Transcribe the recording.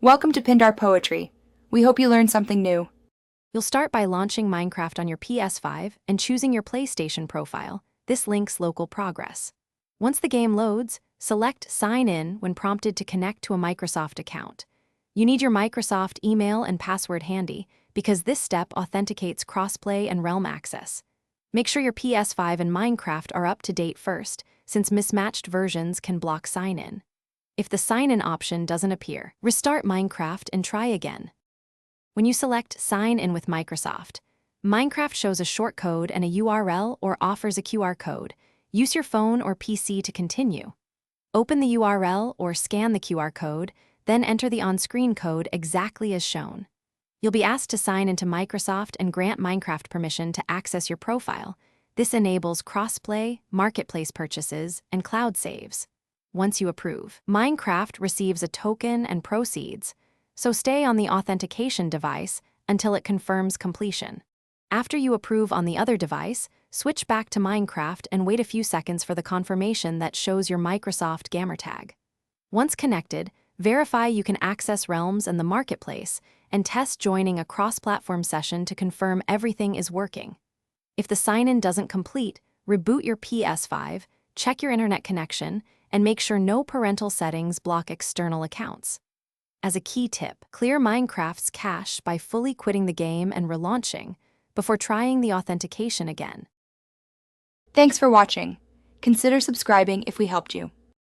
Welcome to Pindar Poetry. We hope you learned something new. You'll start by launching Minecraft on your PS5 and choosing your PlayStation profile. This links local progress. Once the game loads, select Sign In when prompted to connect to a Microsoft account. You need your Microsoft email and password handy because this step authenticates crossplay and realm access. Make sure your PS5 and Minecraft are up to date first, since mismatched versions can block sign-in. If the sign-in option doesn't appear, restart Minecraft and try again. When you select Sign In with Microsoft, Minecraft shows a short code and a URL or offers a QR code. Use your phone or PC to continue. Open the URL or scan the QR code, then enter the on-screen code exactly as shown. You'll be asked to sign into Microsoft and grant Minecraft permission to access your profile. This enables crossplay, marketplace purchases, and cloud saves. Once you approve, Minecraft receives a token and proceeds, so stay on the authentication device until it confirms completion. After you approve on the other device, switch back to Minecraft and wait a few seconds for the confirmation that shows your Microsoft gamertag. Once connected, verify you can access realms and the marketplace, and test joining a cross-platform session to confirm everything is working. If the sign-in doesn't complete, reboot your PS5, check your internet connection, and make sure no parental settings block external accounts. As a key tip, clear Minecraft's cache by fully quitting the game and relaunching before trying the authentication again. Thanks for watching. Consider subscribing if we helped you.